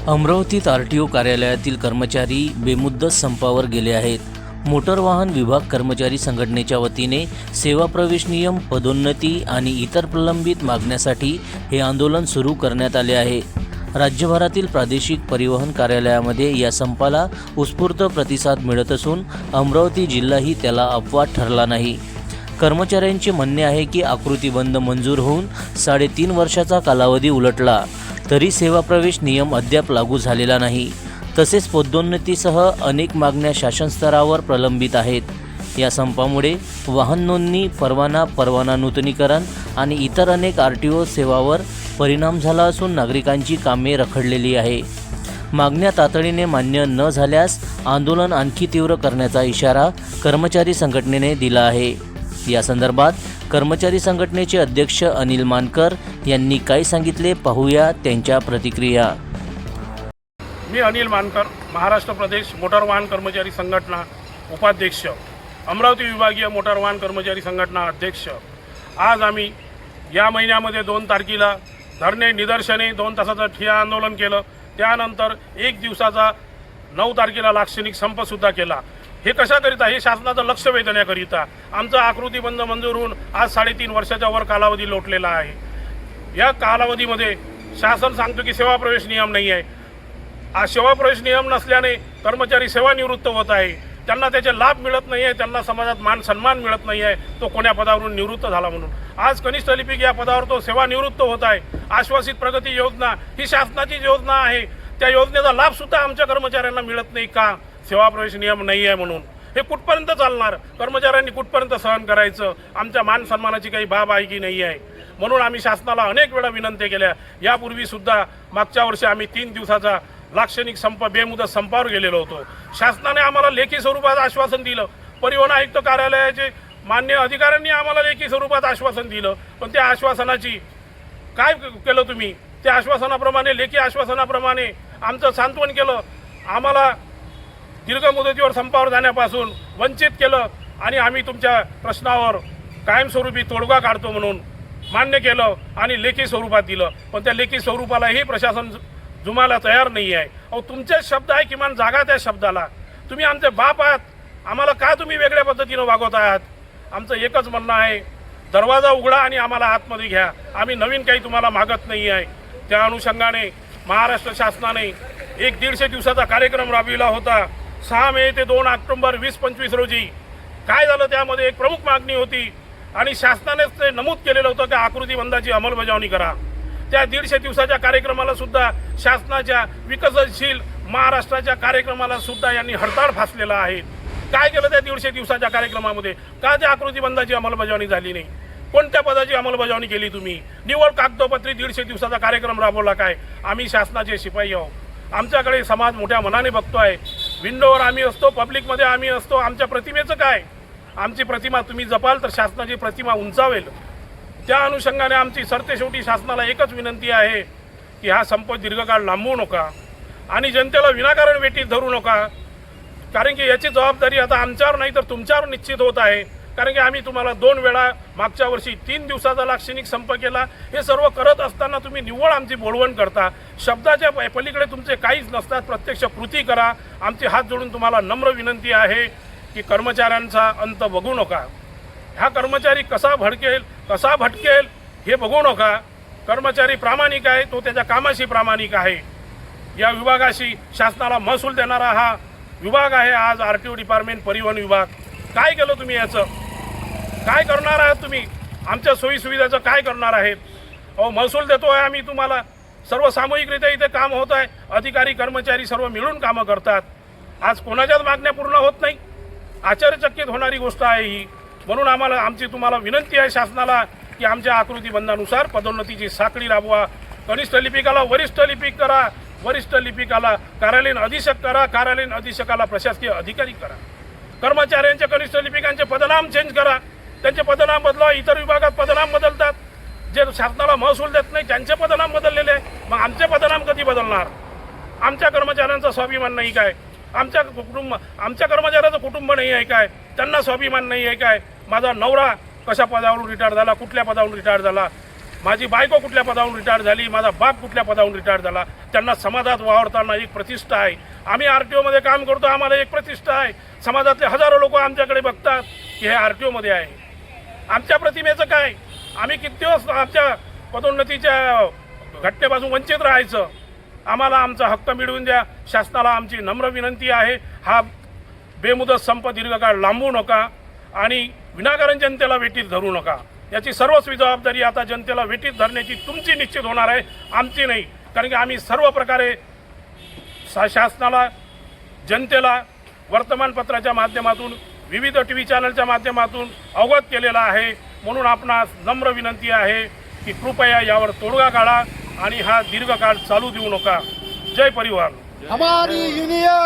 अमरावतीत आरटीओ कार्यालयातील कर्मचारी बेमुदत संपावर गेले आहेत. मोटर वाहन विभाग कर्मचारी संघटनेच्या वतीने सेवा प्रवेश नियम, पदोन्नती आणि इतर प्रलंबित मागण्यासाठी हे आंदोलन सुरू करण्यात आले आहे. राज्यभरातील प्रादेशिक परिवहन कार्यालयामध्ये या संपाला उत्स्फूर्त प्रतिसाद मिळत असून अमरावती जिल्हाही त्याला अपवाद ठरला नाही. कर्मचाऱ्यांचे म्हणणे आहे की आकृतीबंध मंजूर होऊन 3.5 वर्षाचा कालावधी उलटला तरी सेवा प्रवेश नियम अद्याप लागू झालेला नाही. तसेच पदोन्नतीसह अनेक मागण्या शासन स्तरावर प्रलंबित आहेत. या संपामुळे वाहन नोंदणी, परवाना नूतनीकरण आणि इतर अनेक आरटीओ सेवावर परिणाम झाला असून नागरिकांची कामे रखडलेली आहे. मागण्या तातडीने मान्य न झाल्यास आंदोलन आणखी तीव्र करण्याचा इशारा कर्मचारी संघटनेने दिला आहे. या संदर्भात कर्मचारी संघटनेचे अध्यक्ष अनिल मानकर यांनी काय सांगितले, पाहूया त्यांच्या प्रतिक्रिया. मी अनिल मानकर, महाराष्ट्र प्रदेश मोटार वाहन कर्मचारी संघटना उपाध्यक्ष, अमरावती विभागीय मोटार वाहन कर्मचारी संघटना अध्यक्ष. आज आम्ही या महिन्यामध्ये 2 तारखेला धरणे, निदर्शने, 2 तासाचं ठिय्या आंदोलन केलं. त्यानंतर 1 दिवसाचा 9 तारखेला लाक्षणिक संपसुद्धा केला. हे कशाकरिता? हे शासनाचं लक्ष वेधण्याकरिता. आमचा आकृतीबंध मंजूर होऊन आज 3.5 वर्षाच्या वर कालावधी लोटलेला आहे. या कालावधीमध्ये शासन सांगतो की सेवा प्रवेश नियम नाही आहे. हा सेवा प्रवेश नियम नसल्याने कर्मचारी सेवानिवृत्त होत आहे. त्यांना त्याचे लाभ मिळत नाही आहे, त्यांना समाजात मान सन्मान मिळत नाही आहे. तो कोण्या पदावरून निवृत्त झाला म्हणून आज कनिष्ठ लिपिक या पदावर तो सेवानिवृत्त होत आहे. आश्वासित प्रगती योजना ही शासनाची योजना आहे. त्या योजनेचा लाभ सुद्धा आमच्या कर्मचाऱ्यांना मिळत नाही का? सेवा प्रवेश नियम नाही आहे म्हणून. हे कुठपर्यंत चालणार? कर्मचाऱ्यांनी कुठपर्यंत सहन करायचं? आमच्या मान सन्मानाची काही बाब आहे की नाही आहे? म्हणून आम्ही शासनाला अनेक वेळा विनंती केल्या. यापूर्वी सुद्धा मागच्या वर्षी आम्ही 3 दिवसाचा लाक्षणिक संप, बेमुदत संपावर गेलेलो होतो. शासनाने आम्हाला लेखी स्वरूपात आश्वासन दिलं. परिवहन आयुक्त कार्यालयाचे मान्य अधिकाऱ्यांनी आम्हाला लेखी स्वरूपात आश्वासन दिलं. पण त्या आश्वासनाची काय केलं तुम्ही? त्या आश्वासनाप्रमाणे, लेखी आश्वासनाप्रमाणे आमचं सांत्वन केलं. आम्हाला दीर्घ मुदतीवर संपावर जाण्यापासून वंचित केलं आणि आम्ही तुमच्या प्रश्नावर कायमस्वरूपी तोडगा काढतो म्हणून मान्य केलं आणि लेखी स्वरूपात दिलं. पण त्या लेखी स्वरूपालाही प्रशासन जुमायला तयार नाही आहे. अहो, तुमचेच शब्द आहे, किमान जागा त्या शब्दाला. तुम्ही आमचे बाप आहात, आम्हाला का तुम्ही वेगळ्या पद्धतीनं वागवत आहात? आमचं एकच म्हणणं आहे, दरवाजा उघडा आणि आम्हाला आतमध्ये घ्या. आम्ही नवीन काही तुम्हाला मागत नाही आहे. त्या अनुषंगाने महाराष्ट्र शासनाने 1-150 दिवसाचा कार्यक्रम राबविला होता. 6 मे ते 2 ऑक्टोबर 2025 रोजी. काय झालं? त्यामध्ये एक प्रमुख मागणी होती आणि शासनानेच ते नमूद केलेलं होतं की आकृतीबंधाची अंमलबजावणी करा. त्या 150 दिवसाच्या कार्यक्रमाला सुद्धा, शासनाच्या विकसनशील महाराष्ट्राच्या कार्यक्रमाला सुद्धा यांनी हरताळ फासलेला आहे. काय केलं त्या 150 दिवसाच्या कार्यक्रमामध्ये? का त्या आकृतीबंधाची अंमलबजावणी झाली नाही? कोणत्या पदाची अंमलबजावणी केली तुम्ही? निव्वळ कागदोपत्री 150 दिवसाचा कार्यक्रम राबवला काय? आम्ही शासनाचे शिपाई आहोत. आमच्याकडे समाज मोठ्या मनाने बघतोय. विंडोवर आम्ही असतो, पब्लिकमध्ये आम्ही असतो. आमच्या प्रतिमेचं काय? आमची प्रतिमा तुम्ही जपाल तर शासनाची प्रतिमा उंचावेल. त्या अनुषंगाने आमची सरतेशेवटी शासनाला एकच विनंती आहे की हा संप दीर्घकाळ लांबवू नका आणि जनतेला विनाकारण वेठीत धरू नका. कारण की याची जबाबदारी आता आमच्यावर नाही तर तुमच्यावर निश्चित होत आहे. कारण की आम्ही तुम्हाला 2 वेळा मागच्या वर्षी 3 दिवसाचा लाक्षणिक संप केला. हे सर्व करत असताना तुम्ही निव्वळ आमची बोलवण करता. शब्दाच्या पलीकडे तुमचे काहीच नसतात. प्रत्यक्ष कृती करा. आमचे हात जोडून तुम्हाला नम्र विनंती आहे की कर्मचाऱ्यांचा अंत बघू नका. हा कर्मचारी कसा भटकेल हे बघू नका. कर्मचारी प्रामाणिक आहे, तो त्याच्या कामाशी प्रामाणिक आहे. या विभागाशी शासनाला महसूल देणारा हा विभाग आहे आज आरटीओ डिपार्टमेंट, परिवहन विभाग. काय केलं तुम्ही? याचं काय करणार आहात तुम्ही? आमच्या सोयीसुविधाचं काय करणार आहेत? अहो, महसूल देतो आहे आम्ही तुम्हाला. सर्व सामूहिकरित्या इथे काम होत आहे. अधिकारी, कर्मचारी सर्व मिळून कामं करतात. आज कोणाच्याच मागण्या पूर्ण होत नाही. आश्चर्यचकित होणारी गोष्ट आहे ही. म्हणून आमची तुम्हाला विनंती आहे शासनाला की आमच्या आकृतीबंधानुसार पदोन्नतीची साखळी राबवा. कनिष्ठ लिपिकाला वरिष्ठ लिपिक करा, वरिष्ठ लिपिकाला कार्यालयीन अधीक्षक करा, कार्यालयीन अधीक्षकाला प्रशासकीय अधिकारी करा. कर्मचाऱ्यांचे, कनिष्ठ लिपिकांचे पदनाम चेंज करा. त्यांचे पदनाम बदला. इतर विभागात पदनाम बदलतात. जे शासनाला महसूल देत नाही त्यांचे पदनाम बदललेले आहे. मग आमचे पदनाम कधी बदलणार? आमच्या कर्मचाऱ्यांचा स्वाभिमान नाही काय? आमच्या कर्मचाऱ्याचं कुटुंब नाही आहे काय? त्यांना स्वाभिमान नाही आहे काय? माझा नवरा कशा पदावरून रिटायर झाला, कुठल्या पदावरून रिटायर झाला, माझी बायको कुठल्या पदावरून रिटायर झाली, माझा बाप कुठल्या पदावरून रिटायर झाला, त्यांना समाजात वावरताना एक प्रतिष्ठा आहे. आम्ही RTO मध्ये काम करतो, आम्हाला एक प्रतिष्ठा आहे. समाजातले हजारो लोक आमच्याकडे बघतात की हे RTO मध्ये आहे. आमच्या प्रतिमेचं काय? आम्ही किती दिवस आमच्या पदोन्नतीच्या घटनेपासून वंचित राहायचं? आम्हाला आमचा हक्क मिळवून द्या. शासनाला आमची नम्र विनंती आहे. हा बेमुदत संप दीर्घकाळ लांबवू नका आणि विनाकारण जनतेला वेठीत धरू नका. याची सर्वस्वी जबाबदारी आता जनतेला वेठीत धरण्याची तुमची निश्चित होणार आहे, आमची नाही. कारण की आम्ही सर्व प्रकारे शासनाला, जनतेला वर्तमानपत्राच्या माध्यमातून, विविध TV चॅनलच्या माध्यमातून अवगत केलेला आहे. म्हणून आपणास नम्र विनंती आहे की कृपया यावर तोडगा काढा आणि हा दीर्घकाळ चालू देऊ नका. जय परिवार. हमारी यूनियन